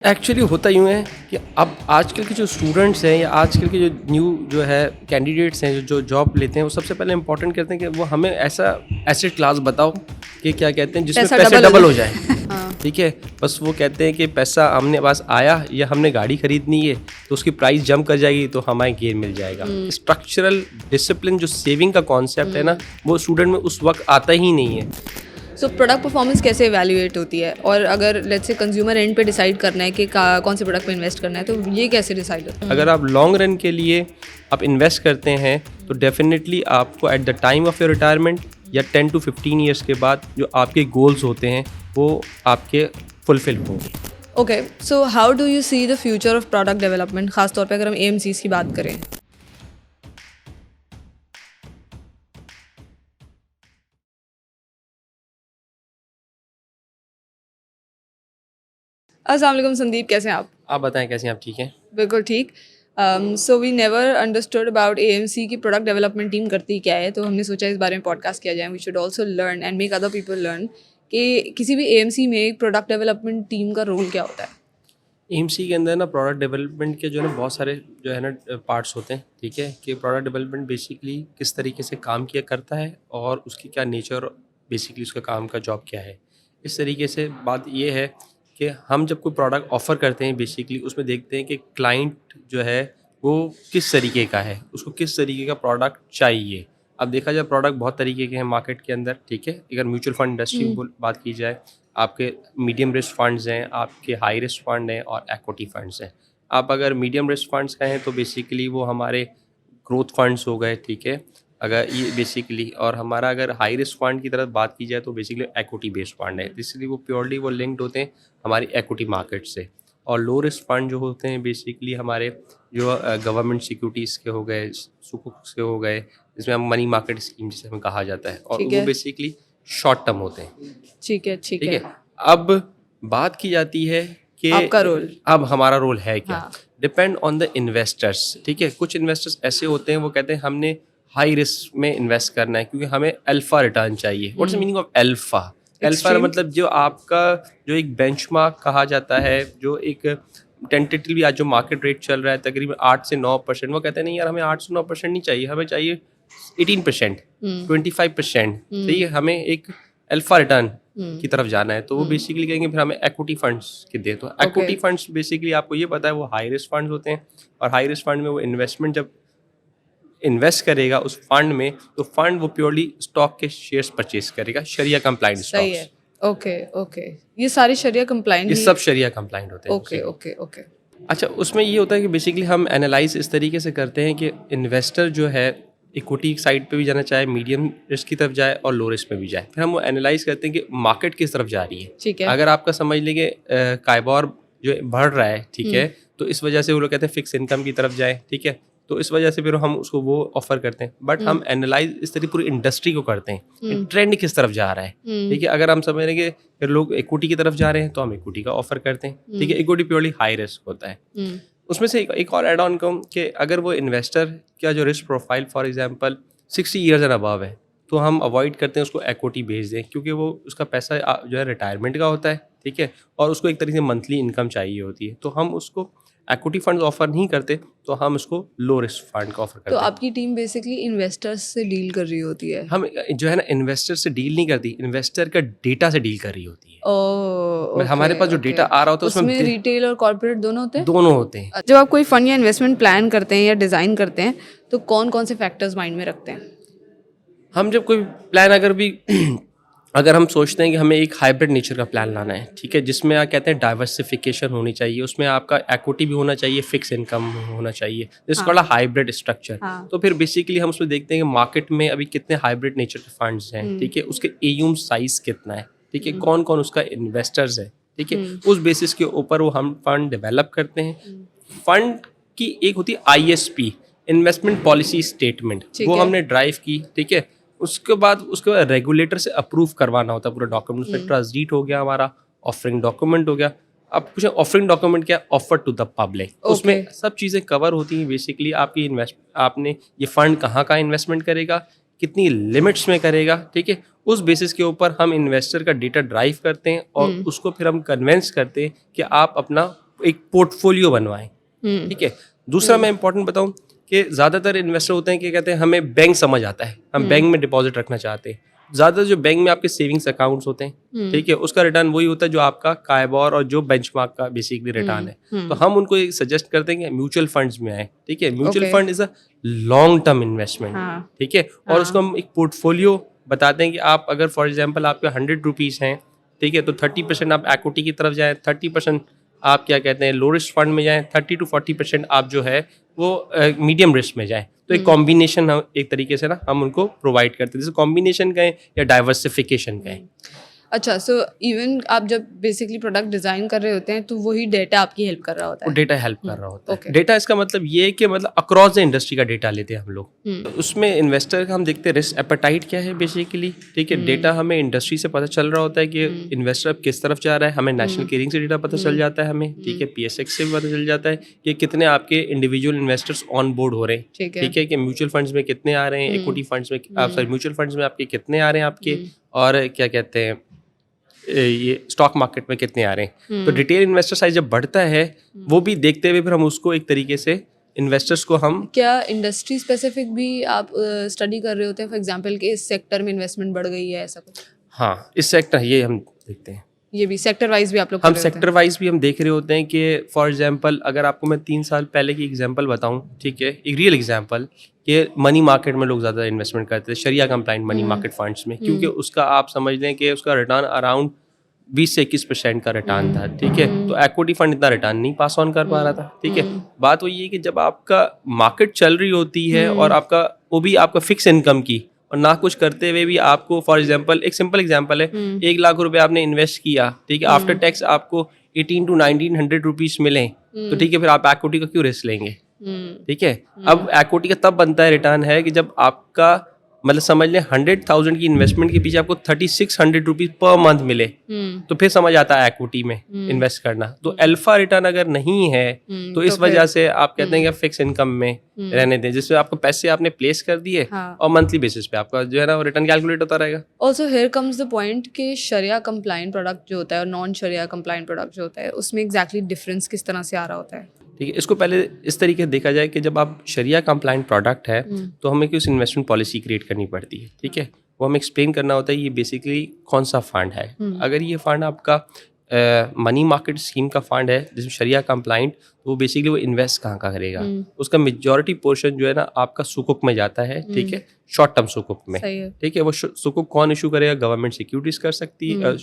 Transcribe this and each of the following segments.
Actually होता यूँ है कि अब आजकल के जो स्टूडेंट्स हैं या आजकल के जो न्यू जो है कैंडिडेट्स हैं जो जॉब लेते हैं, वो सबसे पहले इम्पोर्टेंट करते हैं कि वो हमें ऐसा एसेट क्लास बताओ कि क्या कहते हैं जिसमें पैसा पैसे डबल हो डबल हो जाए। जाए। हाँ। ठीक है, बस वो कहते हैं कि पैसा हमने पास आया या हमने गाड़ी खरीदनी है तो उसकी प्राइस जंप कर जाएगी तो हमारे गेन मिल जाएगा। स्ट्रक्चरल डिसिप्लिन जो सेविंग का कॉन्सेप्ट है ना, वो स्टूडेंट में उस वक्त आता ही नहीं है। सो प्रोडक्ट परफॉर्मेंस कैसे इवैल्यूएट होती है, और अगर लेट्स से कंज्यूमर एंड पे डिसाइड करना है कि कौन से प्रोडक्ट पे इन्वेस्ट करना है, तो ये कैसे डिसाइड होता है? अगर आप लॉन्ग रन के लिए आप इन्वेस्ट करते हैं तो डेफिनेटली आपको at the time of your retirement या 10 to 15 ईयर्स के बाद जो आपके गोल्स होते हैं वो आपके फुलफिल होंगे। Okay, so how do you see the future of product development, खासतौर पे अगर हम एएमसीज की बात करें? अस्सलाम वालेकुम संदीप, कैसे हैं आप? आप बताएं कैसे हैं आप, ठीक हैं? बिल्कुल ठीक। So we never understood about AMC की प्रोडक्ट डेवलपमेंट टीम करती क्या है, तो हमने सोचा इस बारे में पॉडकास्ट किया जाए। We should also learn and make other people learn कि किसी भी एएमसी में एक प्रोडक्ट डेवलपमेंट टीम का रोल क्या होता है। एएमसी के अंदर ना प्रोडक्ट डेवलपमेंट के जो है ना बहुत सारे जो है ना पार्ट्स होते हैं। ठीक है, कि प्रोडक्ट डेवलपमेंट बेसिकली किस तरीके से काम किया करता है और उसकी क्या नेचर, बेसिकली उसका काम का जॉब क्या है। इस तरीके से बात ये है कि हम जब कोई प्रोडक्ट ऑफ़र करते हैं बेसिकली उसमें देखते हैं कि क्लाइंट जो है वो किस तरीके का है, उसको किस तरीके का प्रोडक्ट चाहिए। अब देखा जाए प्रोडक्ट बहुत तरीके के हैं मार्केट के अंदर। ठीक है, अगर म्यूचुअल फंड इंडस्ट्री में बात की जाए, आपके मीडियम रिस्क फंड्स हैं, आपके हाई रिस्क फंड हैं और इक्विटी फंड्स हैं। आप अगर मीडियम रिस्क फंड्स का हैं तो बेसिकली वो हमारे ग्रोथ फंड्स हो गए। ठीक है, अगर ये बेसिकली, और हमारा अगर हाई रिस्क फंड की तरफ बात की जाए तो बेसिकली इक्विटी बेस्ड फंड है, इसलिए वो प्योरली वो लिंक्ड होते हैं हमारी इक्विटी मार्केट से। और लो रिस्क फंड जो होते हैं बेसिकली हमारे जो गवर्नमेंट सिक्योरिटीज़ के हो गए, सुकुक्स के हो गए, जिसमें हम मनी मार्केट स्कीम जिसे हमें कहा जाता है, और ठीक वो है, बेसिकली शॉर्ट टर्म होते हैं। ठीक है, ठीक ठीक है। है, अब बात की जाती है कि आपका रोल? अब हमारा रोल है क्या। हाँ। Depend on the investors. ठीक है, कुछ इन्वेस्टर्स ऐसे होते हैं वो कहते हैं हमने हाई रिस्क में इन्वेस्ट करना है क्योंकि हमें अल्फा रिटर्न चाहिए। What's the meaning of alpha? Alpha extreme? मतलब जो आपका जो एक बेंचमार्क कहा जाता है, जो एक टेंटेटिवली आज जो मार्केट रेट चल रहा है तकरीबन 8 से 9%, वो कहते हैं नहीं यार हमें 8 से 9% नहीं चाहिए, हमें चाहिए 18%, 25%। सही है, हमें एक अल्फा रिटर्न की तरफ जाना है, तो वो बेसिकली कहेंगे फिर हमें इक्विटी फंड्स के दे। तो इक्विटी फंड्स बेसिकली आपको ये पता है वो हाई रिस्क फंड्स होते हैं, और हाई रिस्क फंड में वो इन्वेस्टमेंट जब इन्वेस्ट करेगा उस फंड में, तो फंड वो प्योरली स्टॉक के शेयर्स परचेज करेगा, शरिया कंप्लाइंट सही है। स्टॉक्स। Okay, okay. ये सारे शरिया कंप्लाइंट ये ही? सब शरिया कंप्लाइंट होते हैं। Okay, okay, okay. अच्छा, उसमें ये होता है कि बेसिकली हम एनालाइज इस तरीके से करते हैं कि इन्वेस्टर जो है इक्विटी साइड पे भी जाना चाहे, मीडियम रिस्क की तरफ जाए और लो रिस्क में भी जाए, फिर हम वो एनालाइज करते हैं कि मार्केट किस तरफ जा रही है। ठीक है। अगर आपका समझ लीजिए काइबॉर जो बढ़ रहा है, ठीक है, तो इस वजह से वो लोग कहते हैं फिक्स इनकम की तरफ जाए। ठीक है, तो इस वजह से फिर हम उसको वो ऑफर करते हैं, बट हम एनालाइज इस तरीके पूरी इंडस्ट्री को करते हैं, ट्रेंड किस तरफ जा रहा है। ठीक है, अगर हम समझ लेंगे फिर लोग इक्विटी की तरफ जा रहे हैं तो हम इक्विटी का ऑफर करते हैं। ठीक है, इक्विटी प्योरली हाई रिस्क होता है। उसमें से एक और एड ऑन कहूँ कि अगर वो इन्वेस्टर का जो risk profile for example 60 years and above है, तो हम अवॉइड करते हैं उसको इक्विटी भेज दें, क्योंकि वो उसका पैसा जो है रिटायरमेंट का होता है। ठीक है, और उसको एक तरीके से मंथली इनकम चाहिए होती है, तो हम उसको इक्विटी फंड ऑफर नहीं करते, तो हम उसको लो रिस्क फंड का ऑफर करते तो हैं। आपकी टीम बेसिकली इन्वेस्टर्स से डील कर रही होती है? हम जो है ना इन्वेस्टर से डील नहीं करती, इन्वेस्टर का डेटा से डील कर रही होती है। ओह, हमारे पास जो डेटा आ रहा होता है उसमें रिटेल और कॉर्पोरेट दोनों होते हैं? दोनों होते हैं। जब आप कोई फंड या इन्वेस्टमेंट प्लान करते हैं या डिज़ाइन करते हैं, तो कौन कौन से फैक्टर्स माइंड में रखते हैं? हम जब कोई प्लान अगर हम सोचते हैं कि हमें एक हाइब्रिड नेचर का प्लान लाना है, ठीक है, जिसमें आप कहते हैं डाइवर्सिफिकेशन होनी चाहिए, उसमें आपका इक्विटी भी होना चाहिए, फिक्स इनकम होना चाहिए, जिसको कॉल्ड हाइब्रिड स्ट्रक्चर। तो फिर बेसिकली हम उसमें देखते हैं कि मार्केट में अभी कितने हाइब्रिड नेचर के फंड्स हैं। ठीक है, उसके एयूम साइज कितना है, ठीक है, कौन कौन उसका इन्वेस्टर्स है। ठीक है, उस बेसिस के ऊपर वो हम फंड डेवलप करते हैं। फंड की एक होती है ISP, इन्वेस्टमेंट पॉलिसी स्टेटमेंट, वो हमने ड्राइव की। ठीक है, उसके बाद रेगुलेटर से अप्रूव करवाना होता है पूरा डॉक्यूमेंट। उसमें ट्रस्ट डीड हो गया, हमारा ऑफरिंग डॉक्यूमेंट हो गया। अब पूछे ऑफरिंग डॉक्यूमेंट क्या? Offer to the public. उसमें सब चीज़ें कवर होती हैं। बेसिकली आपने ये फंड कहाँ का इन्वेस्टमेंट करेगा, कितनी लिमिट्स में करेगा। ठीक है, उस बेसिस के ऊपर हम इन्वेस्टर का डेटा ड्राइव करते हैं और उसको फिर हम कन्वेंस करते हैं कि आप अपना एक पोर्टफोलियो बनवाएं, ठीक है। दूसरा मैं इंपॉर्टेंट बताऊं कि ज़्यादातर इन्वेस्टर होते हैं कि कहते हैं हमें बैंक समझ आता है, हम बैंक में डिपॉजिट रखना चाहते हैं। ज़्यादातर जो बैंक में आपके सेविंग्स अकाउंट्स होते हैं, ठीक है, उसका रिटर्न वही होता है जो आपका कायबॉर और जो बेंचमार्क का बेसिकली रिटर्न है। तो हम उनको सजेस्ट करते हैं कि म्यूचुअल फंड्स में आए, ठीक है। Mutual fund is a long term investment, ठीक है। और उसको हम एक पोर्टफोलियो बताते हैं कि आप अगर फॉर एग्जाम्पल आपके 100 रुपीज़ हैं, ठीक है, तो 30% आप इक्विटी की तरफ जाएँ, 30% आप क्या कहते हैं लो रिस्क फंड में जाएं, 30 to 40% आप जो है वो मीडियम रिस्क में जाएं। तो एक कॉम्बिनेशन हम एक तरीके से ना हम उनको प्रोवाइड करते हैं, जैसे कॉम्बिनेशन कहें या डाइवर्सिफिकेशन कहें। अच्छा, सो इवन आप जब बेसिकली प्रोडक्ट डिज़ाइन कर रहे होते हैं तो वही डेटा आपकी हेल्प कर रहा होता वो है। डेटा हेल्प कर रहा होता है। Okay. डेटा इसका मतलब ये है कि मतलब अक्रॉस द इंडस्ट्री का डेटा लेते हैं हम लोग। तो उसमें इन्वेस्टर का हम देखते हैं रिस्क एपेटाइट क्या है बेसिकली, ठीक है। डेटा हमें इंडस्ट्री से पता चल रहा होता है कि इन्वेस्टर अब किस तरफ जा रहा है, हमें नेशनल क्लियरिंग से डेटा पता चल जाता है हमें, ठीक है। PSX से भी पता चल जाता है कि कितने आपके इंडिविजुअल इन्वेस्टर्स ऑन बोर्ड हो रहे हैं, ठीक है, कि म्यूचुअल फंड्स में कितने आ रहे हैं, इक्विटी फंड्स में सॉरी म्यूचुअल फंड्स में आपके कितने आ रहे हैं आपके, और क्या कहते हैं ये स्टॉक मार्केट में कितने आ रहे हैं। तो डिटेल इन्वेस्टर साइज जब बढ़ता है वो भी देखते हुए फिर हम उसको एक तरीके से इन्वेस्टर्स को हम क्या इंडस्ट्री स्पेसिफिक भी आप स्टडी कर रहे होते हैं, फॉर एग्जांपल कि इस सेक्टर में इन्वेस्टमेंट बढ़ गई है ऐसा कुछ? हाँ, इस सेक्टर ये हम देखते हैं, ये भी सेक्टर वाइज भी आप लोग हम कर रहे होते सेक्टर वाइज भी हम देख रहे होते हैं कि फॉर एग्जांपल अगर आपको मैं 3 साल पहले की एग्जांपल बताऊं, ठीक है, एक रियल एग्जांपल कि मनी मार्केट में लोग ज़्यादा इन्वेस्टमेंट करते थे, शरिया कंप्लाइंट मनी मार्केट फंड्स में, क्योंकि उसका आप समझ लें कि उसका रिटर्न अराउंड 20 से 21% का रिटर्न था, ठीक है। तो इक्विटी फंड इतना रिटर्न नहीं पास ऑन कर पा रहा था, ठीक है। बात वही है कि जब आपका मार्केट चल रही होती है और आपका वो भी आपका फिक्स इनकम की और ना कुछ करते हुए भी आपको फॉर एग्जांपल एक सिंपल एग्जांपल है 1 लाख रुपए आपने इन्वेस्ट किया, ठीक है, आफ्टर टैक्स आपको 18 to 1900 रुपीज मिले, तो ठीक है, फिर आप इक्विटी का क्यों रिस्क लेंगे, ठीक है। अब इक्विटी का तब बनता है रिटर्न है कि जब आपका मतलब समझ लें 100,000 की इन्वेस्टमेंट के पीछे आपको 3600 रुपीज पर मंथ मिले, तो फिर समझ आता है इक्विटी में इन्वेस्ट करना। तो अल्फा रिटर्न अगर नहीं है तो इस वजह से आप कहते हैं कि फिक्स इनकम में रहने दें, जिसमें आपको पैसे आपने प्लेस कर दिए और मंथली बेसिस पे आपका जो है ना रिटर्न कैलकुलेट होता रहेगा। Also here comes the point कि शरिया कंप्लाइंट प्रोडक्ट जो होता है और नॉन शरिया कंप्लाइंट प्रोडक्ट जो होता है उसमें एग्जैक्टली डिफरेंस किस तरह से आ रहा होता है? ठीक है, इसको पहले इस तरीके से देखा जाए कि जब आप शरिया कंप्लाइंट प्रोडक्ट है तो हमें कुछ इन्वेस्टमेंट पॉलिसी क्रिएट करनी पड़ती है, ठीक है। वो हमें एक्सप्लेन करना होता है ये बेसिकली कौन सा फंड है। अगर ये फंड आपका मनी मार्केट स्कीम का फंड है जिसमें शरिया कंप्लाइंट, तो वो बेसिकली वो इन्वेस्ट कहाँ का करेगा, उसका मेजॉरिटी पोर्शन जो है ना आपका सुकुक में जाता है, ठीक है, शॉर्ट टर्म सुकुक में, ठीक है। वो सुकुक कौन इशू करेगा, गवर्नमेंट सिक्योरिटीज कर सकती है,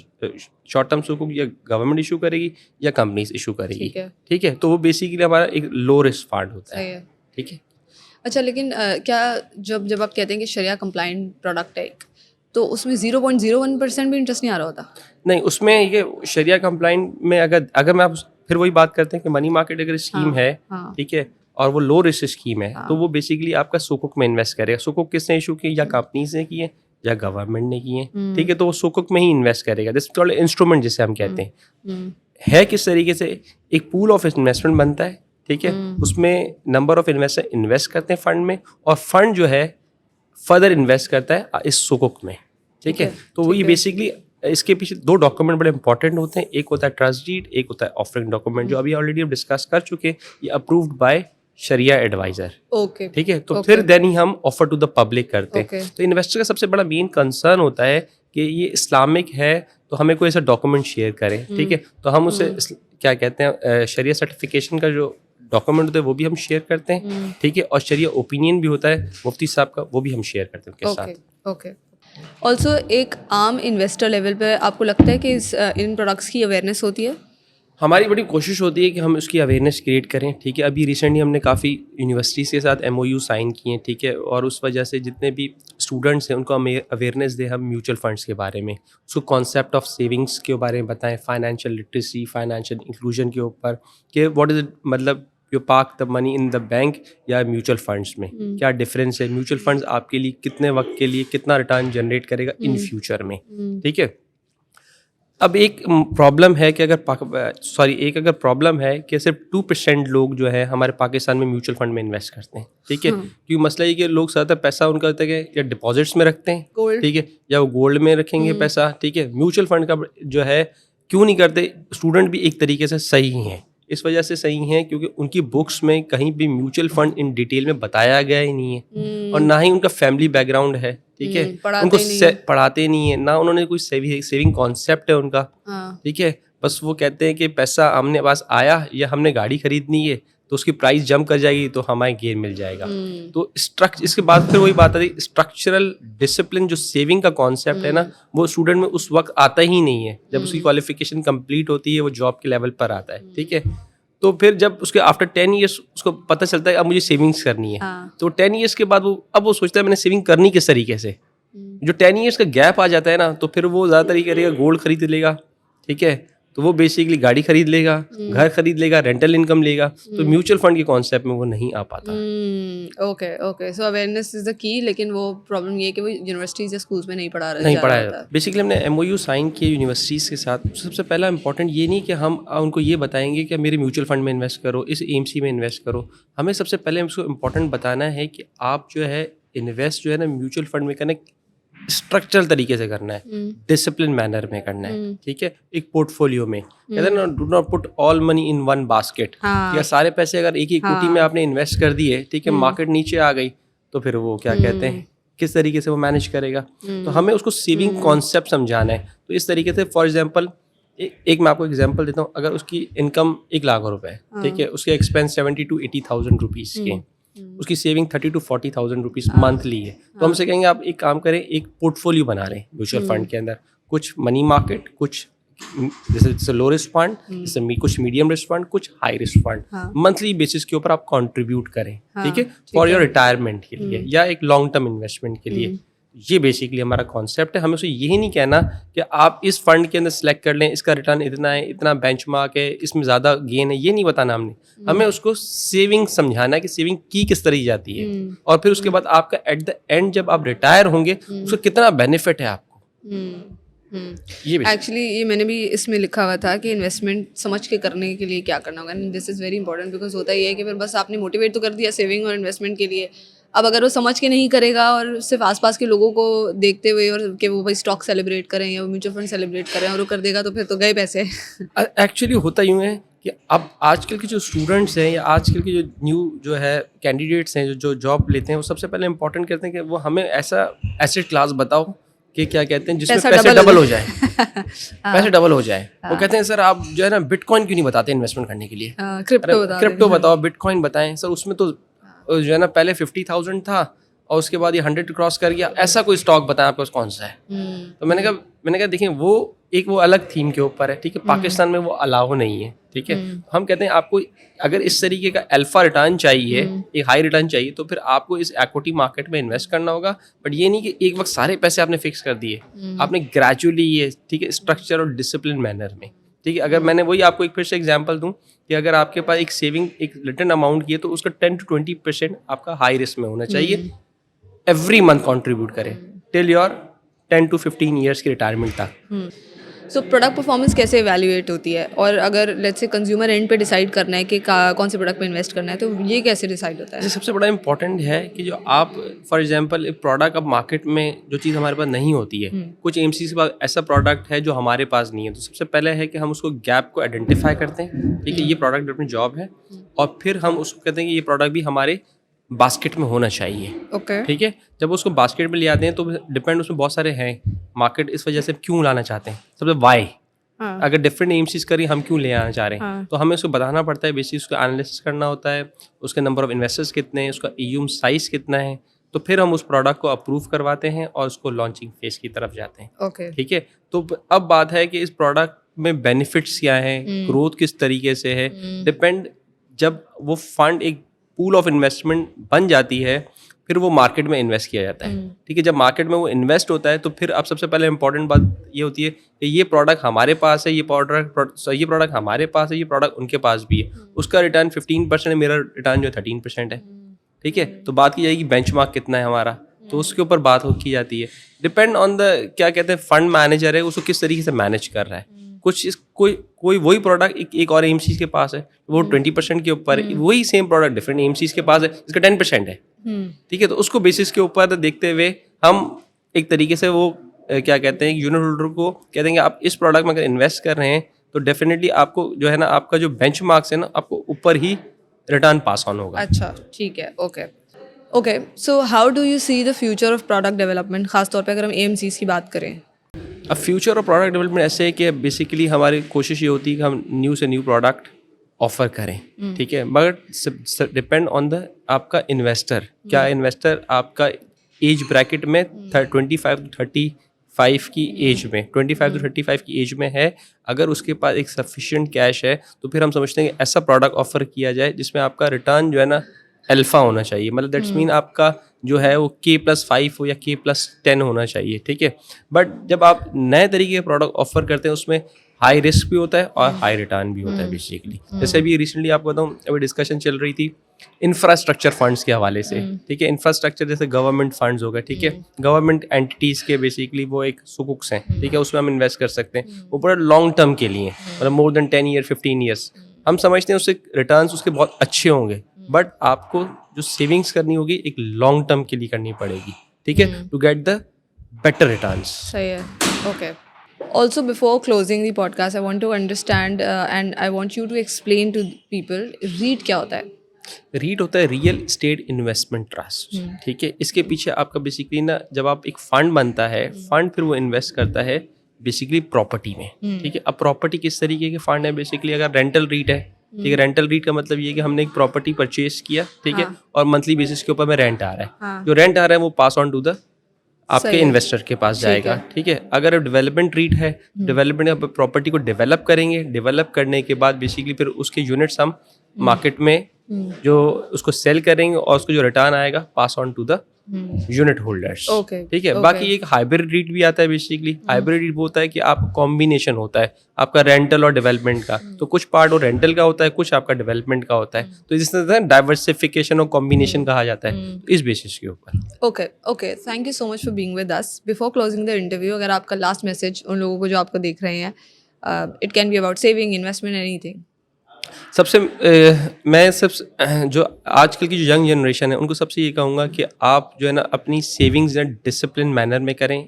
शॉर्ट टर्म सुकुक या गवर्नमेंट इशू करेगी या कंपनीज इशू करेगी, ठीक है। तो वो बेसिकली हमारा एक लो रिस्क फंड होता है, ठीक है। अच्छा, लेकिन क्या जब आप कहते हैं कि शरिया कंप्लाइंट प्रोडक्ट है एक, तो उसमें 0.01% भी इंटरेस्ट नहीं आ रहा होता? नहीं, उसमें ये शरिया कंप्लाइंट में अगर मैं आप फिर वही बात करते हैं कि मनी मार्केट अगर स्कीम है, ठीक है, और वो लो रिस्क स्कीम है, तो वो बेसिकली आपका सुकुक में इन्वेस्ट करेगा। सुकुक किसने इशू की, या कंपनीज ने की है या गवर्नमेंट ने की है, ठीक है। तो वो सुकुक में ही इन्वेस्ट करेगा, दिस कॉल्ड इंस्ट्रूमेंट जिसे हम कहते हैं। है किस तरीके से एक पूल ऑफ इन्वेस्टमेंट बनता है, ठीक है, उसमें नंबर ऑफ इन्वेस्टर इन्वेस्ट करते हैं फंड में और फंड जो है फर्दर इन्वेस्ट करता है इस सुकुक में, ठीक है। तो वही बेसिकली इसके पीछे 2 डॉक्यूमेंट बड़े इंपॉर्टेंट होते हैं, एक होता है ट्रस्ट डीड, एक होता है ऑफरिंग डॉक्यूमेंट, जो अभी ऑलरेडी हम डिस्कस कर चुके हैं, ये approved by sharia adviser, okay, ठीक है। तो फिर देन ही हम ऑफर टू द पब्लिक करते हैं। तो इन्वेस्टर का सबसे बड़ा मेन कंसर्न होता है कि ये इस्लामिक है तो हमें कोई ऐसा डॉक्यूमेंट शेयर करें, ठीक है। तो हम उसे क्या कहते हैं शरिया सर्टिफिकेशन का जो डॉक्यूमेंट होता है वो भी हम शेयर करते हैं, ठीक है। और शरिया ओपिनियन भी होता है मुफ्ती साहब का, वो भी हम शेयर करते हैं उनके साथ। ओके। ऑल्सो एक आम इन्वेस्टर लेवल पे आपको लगता है कि इन प्रोडक्ट्स की अवेयरनेस होती है? हमारी बड़ी कोशिश होती है कि हम उसकी अवेयरनेस क्रिएट करें, ठीक है। अभी रिसेंटली हमने काफ़ी यूनिवर्सिटीज़ के साथ MOU साइन किए हैं, ठीक है, और उस वजह से जितने भी स्टूडेंट्स हैं उनको हम अवेयरनेस दें हम म्यूचुअल फंड्स के बारे में, उसको कॉन्सेप्ट ऑफ सेविंग्स के बारे में बताएं, फाइनेंशियल लिटरेसी, फाइनेंशियल इंक्लूजन के ऊपर कि व्हाट इज़ मतलब you park the money in the bank या म्यूचुअल फंड्स में क्या डिफरेंस है, म्यूचुअल फंड्स आपके लिए कितने वक्त के लिए कितना रिटर्न जनरेट करेगा इन फ्यूचर में, ठीक है। अब एक प्रॉब्लम है कि अगर प्रॉब्लम है कि सिर्फ 2% लोग जो है हमारे पाकिस्तान में म्यूचुअल फंड में इन्वेस्ट करते हैं, ठीक है। क्योंकि मसला ये कि लोग ज़्यादातर पैसा उनका होता है कि या डिपॉजिट्स में रखते हैं, ठीक है, या वो गोल्ड में रखेंगे पैसा, ठीक है। म्यूचुअल फंड का जो है क्यों नहीं करते, स्टूडेंट भी एक तरीके से सही हैं, इस वजह से सही हैं क्योंकि उनकी बुक्स में कहीं भी म्यूचुअल फंड इन डिटेल में बताया गया ही नहीं है और ना ही उनका फैमिली बैकग्राउंड है, ठीक है, उनको पढ़ाते नहीं है, ना उन्होंने कोई सेविंग कॉन्सेप्ट है उनका, ठीक है, बस वो कहते हैं कि पैसा हमने पास आया या हमने गाड़ी खरीदनी है तो उसकी प्राइस जंप कर जाएगी तो हमारे गेन मिल जाएगा। तो इसके बाद फिर वही बात आती है, स्ट्रक्चरल डिसिप्लिन जो सेविंग का कॉन्सेप्ट है ना, वो स्टूडेंट में उस वक्त आता ही नहीं है जब उसकी क्वालिफिकेशन कंप्लीट होती है, वो जॉब के लेवल पर आता है, ठीक है। तो फिर जब उसके आफ्टर 10 ईयर्स उसको पता चलता है अब मुझे सेविंग्स करनी है, तो 10 ईयर्स के बाद वो सोचता है मैंने सेविंग करनी किस तरीके से। जो 10 ईयर्स का गैप आ जाता है ना, तो फिर वो ज़्यादातर ये करेगा गोल्ड खरीद लेगा, ठीक है, तो वो बेसिकली गाड़ी खरीद लेगा, घर खरीद लेगा, रेंटल इनकम लेगा, तो म्यूचुअल फंड के कॉन्सेप्ट में वो नहीं आ पाता। Okay so awareness is the key, लेकिन वो प्रॉब्लम ये है कि वो यूनिवर्सिटीज या स्कूल्स में नहीं पढ़ाया जाता। बेसिकली हमने MOU साइन किए यूनिवर्सिटीज़ के साथ। सबसे पहला इंपॉर्टेंट ये नहीं कि हम उनको ये बताएंगे कि मेरे म्यूचुअल फंड में इन्वेस्ट करो, इस AMC में इन्वेस्ट करो। हमें सबसे पहले उसको इम्पोर्टेंट बताना है कि आप जो है इन्वेस्ट जो है ना म्यूचुअल फंड में करना स्ट्रक्चरल तरीके से करना है, डिसिप्लिन मैनर में करना है, ठीक है, एक पोर्टफोलियो में। कहते हैं ना, do not put all money in one basket. या सारे पैसे अगर एक ही इक्विटी में आपने इन्वेस्ट कर दिए, ठीक है, मार्केट नीचे आ गई तो फिर वो क्या कहते हैं, किस तरीके से वो मैनेज करेगा। तो हमें उसको सेविंग कॉन्सेप्ट समझाना है। तो इस तरीके से फॉर एग्जाम्पल एक मैं आपको एग्जाम्पल देता हूँ, अगर उसकी इनकम 1 लाख रुपए, ठीक है, उसके एक्सपेंस 70 to 80,000 रुपीज़ के, उसकी सेविंग 30 to 40,000 रुपीज़ मंथली है, तो हमसे कहेंगे आप एक काम करें, एक पोर्टफोलियो बना रहे हैं म्यूचुअल फंड के अंदर, कुछ मनी मार्केट, कुछ जैसे लो रिस्क फंड, जैसे कुछ मीडियम रिस्क फंड, कुछ high risk fund, monthly basis के ऊपर आप कंट्रीब्यूट करें, ठीक है, फॉर योर रिटायरमेंट के लिए या एक लॉन्ग टर्म इन्वेस्टमेंट के लिए। ये बेसिकली हमारा कॉन्सेप्ट है। हमें उसे यही नहीं कहना कि आप इस फंड के अंदर सेलेक्ट कर लें, इसका रिटर्न इतना है, इतना बेंचमार्क है, इसमें ज़्यादा गेन है, ये नहीं बताना हमने। हमें उसको सेविंग समझाना है कि सेविंग की किस तरह जाती है, और फिर उसके बाद आपका एट द एंड जब आप रिटायर होंगे उसका कितना बेनिफिट है आपको। ये एक्चुअली ये मैंने भी इसमें लिखा हुआ था कि इन्वेस्टमेंट समझ के करने के लिए क्या करना होगा। This is very important because होता ये है कि फिर बस आपने मोटिवेट तो कर दिया सेविंग और इन्वेस्टमेंट के लिए, अब अगर वो समझ के नहीं करेगा और सिर्फ आसपास के लोगों को देखते हुए और कि वो भाई स्टॉक सेलिब्रेट करें या म्यूचुअल फंड सेलिब्रेट करें और वो कर देगा तो फिर तो गए पैसे। एक्चुअली होता यूँ है कि अब आजकल के जो स्टूडेंट्स हैं या आजकल के जो न्यू जो है कैंडिडेट्स हैं जो जॉब लेते हैं, वो सबसे पहले इंपॉर्टेंट करते हैं कि वो हमें ऐसा एसेट क्लास बताओ कि क्या कहते हैं जिसमें पैसे डबल हो जाए। पैसे डबल हो जाए। वो कहते हैं सर आप जो है ना बिटकॉइन क्यों नहीं बताते इन्वेस्टमेंट करने के लिए, क्रिप्टो बताओ, बिटकॉइन बताएं सर, उसमें तो जो है ना पहले 50,000 था और उसके बाद ये 100 क्रॉस कर गया, ऐसा कोई स्टॉक बताएं आपके पास कौन सा है। तो मैंने कहा देखिए वो अलग थीम के ऊपर है, ठीक है, पाकिस्तान में वो अलाउ नहीं है, ठीक है। हम कहते हैं आपको अगर इस तरीके का अल्फा रिटर्न चाहिए, एक हाई रिटर्न चाहिए, तो फिर आपको इस इक्विटी मार्केट में इन्वेस्ट करना होगा। बट ये नहीं कि एक वक्त सारे पैसे आपने फिक्स कर दिए, आपने ग्रेजुअली ये, ठीक है, स्ट्रक्चर और डिसिप्लिन मैनर में, ठीक है। अगर मैंने वही आपको एक फिर से एग्जांपल दूं कि अगर आपके पास एक सेविंग एक रिटर्न अमाउंट की है तो उसका 10 to 20% आपका हाई रिस्क में होना चाहिए, एवरी मंथ कंट्रीब्यूट करें टिल योर 10 to 15 ईयर्स की रिटायरमेंट तक। सो प्रोडक्ट परफॉर्मेंस कैसे इवैल्यूएट होती है, और अगर लेट्स से कंज्यूमर एंड पे डिसाइड करना है कि कौन से प्रोडक्ट पे इन्वेस्ट करना है, तो ये कैसे डिसाइड होता है? सबसे बड़ा इंपॉर्टेंट है कि जो आप फॉर एग्जांपल एक प्रोडक्ट अब मार्केट में जो चीज़ हमारे पास नहीं होती है, कुछ AMC के पास ऐसा प्रोडक्ट है जो हमारे पास नहीं है, तो सबसे पहले है कि हम उसको गैप को आइडेंटिफाई करते हैं, ठीक है, ये प्रोडक्ट अपनी जॉब है, और फिर हम उसको कहते हैं कि ये प्रोडक्ट भी हमारे बास्केट में होना चाहिए, ओके, ठीक है। जब उसको बास्केट में ले आते हैं तो डिपेंड उसमें बहुत सारे हैं मार्केट, इस वजह से क्यों लाना चाहते हैं, सबसे वाई, अगर डिफरेंट AMCs करें हम क्यों ले आना चाह रहे हैं, तो हमें उसको बताना पड़ता है, बेसिकली उसको एनालिसिस करना होता है, उसके नंबर ऑफ इन्वेस्टर्स कितने हैं, उसका AUM साइज कितना है, तो फिर हम उस प्रोडक्ट को अप्रूव करवाते हैं और उसको लॉन्चिंग फेज की तरफ जाते हैं, ओके, ठीक है। तो अब बात है कि इस प्रोडक्ट में बेनिफिट्स क्या हैं, ग्रोथ किस तरीके से है, डिपेंड। जब वो फंड एक पूल ऑफ इन्वेस्टमेंट बन जाती है फिर वो मार्केट में इन्वेस्ट किया जाता है, ठीक है। जब मार्केट में वो इन्वेस्ट होता है तो फिर अब सबसे पहले इंपॉर्टेंट बात ये होती है कि ये प्रोडक्ट हमारे पास है, ये प्रोडक्ट हमारे पास है, ये प्रोडक्ट उनके पास भी है, उसका रिटर्न 15% है, मेरा रिटर्न जो है 13% है, ठीक है। तो बात की जाएगी बेंचमार्क कितना है हमारा, तो उसके ऊपर बात की जाती है। डिपेंड ऑन द क्या कहते हैं फंड मैनेजर है उसको किस तरीके से मैनेज कर रहा है। कोई वही प्रोडक्ट एक और AMC के पास है वो 20% के ऊपर है, वही सेम प्रोडक्ट डिफरेंट AMC के पास है इसका 10% है, ठीक है। तो उसको बेसिस के ऊपर देखते हुए हम एक तरीके से वो क्या कहते हैं यूनिट होल्डर को कह देंगे आप इस प्रोडक्ट में अगर इन्वेस्ट कर रहे हैं तो डेफिनेटली आपको जो है ना आपका जो बेंचमार्क्स है ना आपको ऊपर ही रिटर्न पास ऑन होगा। अच्छा, ठीक है, okay. Okay, so how do you see the future of product development, खास तौर पे अगर हम एएमसीज की बात करें? अब फ्यूचर और प्रोडक्ट डेवलपमेंट ऐसे है कि बेसिकली हमारी कोशिश ये होती है कि हम न्यू से न्यू प्रोडक्ट ऑफर करें, ठीक है, बट डिपेंड ऑन द आपका इन्वेस्टर, क्या इन्वेस्टर आपका एज ब्रैकेट में 25 to 35 की एज में 25 to 35 की एज में है, अगर उसके पास एक सफिशिएंट कैश है तो फिर हम समझते हैं कि ऐसा प्रोडक्ट ऑफर किया जाए जिसमें आपका रिटर्न जो है ना अल्फा होना चाहिए, मतलब दैट्स मीन आपका जो है वो K+5 हो या K+10 होना चाहिए, ठीक है। बट जब आप नए तरीके के प्रोडक्ट ऑफर करते हैं उसमें हाई रिस्क भी होता है और हाई रिटर्न भी होता है बेसिकली। जैसे अभी रिसेंटली आपको बताऊँ, अभी डिस्कशन चल रही थी इंफ्रास्ट्रक्चर फंड्स के हवाले से, ठीक है। इंफ्रास्ट्रक्चर जैसे गवर्नमेंट फंड्स हो गए, ठीक है, गवर्नमेंट एंटिटीज़ के बेसिकली वो एक सुकुक्स हैं, ठीक है, उसमें हम इन्वेस्ट कर सकते हैं, वो पूरा लॉन्ग टर्म के लिए, मतलब मोर देन 10 ईयर 15 ईयर्स। हम समझते हैं उससे रिटर्न्स उसके बहुत अच्छे होंगे, बट आपको जो सेविंग्स करनी होगी एक लॉन्ग टर्म के लिए करनी पड़ेगी, ठीक है, to get the better returns. सही है, okay. Also, before closing the podcast, I want to understand and I want you to explain to people, REIT क्या होता है? रीट होता है रियल एस्टेट इन्वेस्टमेंट ट्रस्ट, ठीक है। इसके पीछे आपका बेसिकली ना जब आप एक फंड बनता है, फंड फिर वो इन्वेस्ट करता है बेसिकली प्रॉपर्टी में, ठीक है। अब प्रॉपर्टी किस तरीके के फंड है, बेसिकली अगर रेंटल रीट है, ठीक है, रेंटल रीट का मतलब ये है कि हमने एक प्रॉपर्टी परचेज किया, ठीक है, और मंथली बेसिस के ऊपर में रेंट आ रहा है, जो रेंट आ रहा है वो पास ऑन टू द आपके इन्वेस्टर के पास जाएगा, ठीक है। अगर डेवलपमेंट रीट है, डेवलपमेंट प्रॉपर्टी को डेवलप करेंगे, डेवलप करने के बाद बेसिकली फिर उसके यूनिट्स हम मार्केट में जो उसको सेल करेंगे और उसको जो रिटर्न आएगा pass on to the unit holders, ठीक है। बाकी एक हाइब्रिड रीट भी आता है, बेसिकली हाइब्रिड रीट होता है कि आप कॉम्बिनेशन होता है आपका रेंटल और डेवलपमेंट का, तो कुछ पार्ट वो रेंटल का होता है, कुछ आपका डेवलपमेंट का होता है, तो इस तरह से डाइवर्सिफिकेशन और कॉम्बिनेशन कहा जाता है, तो इस बेसिस के ऊपर। Okay, okay, thank you so much for being with us. Before closing the interview, अगर आपका लास्ट मैसेज उन लोगों को जो आपको देख रहे हैं, it can be about saving, investment, anything. सबसे मैं जो आजकल की जो यंग जनरेशन है उनको सबसे ये कहूँगा कि आप जो है ना अपनी सेविंग्स जो डिसिप्लिन मैनर में करें,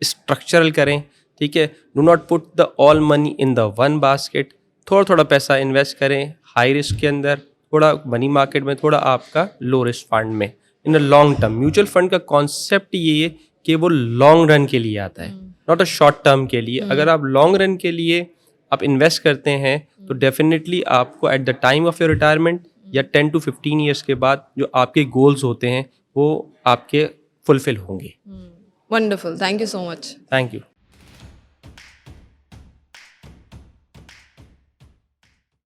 स्ट्रक्चरल करें, ठीक है। Do not put the all money in the one basket, थोड़ा थोड़ा पैसा इन्वेस्ट करें हाई रिस्क के अंदर, थोड़ा मनी मार्केट में, थोड़ा आपका लो रिस्क फंड में, in the long term. Mutual fund का कॉन्सेप्ट ये है कि वो लॉन्ग रन के लिए आता है, नॉट अ शॉर्ट टर्म के लिए। अगर आप लॉन्ग रन के लिए आप इन्वेस्ट करते हैं तो डेफिनेटली आपको at the time of your retirement या 10 to 15 ईयर्स के बाद जो आपके गोल्स होते हैं वो आपके फुलफिल होंगे। Wonderful, thank you so much. Thank you.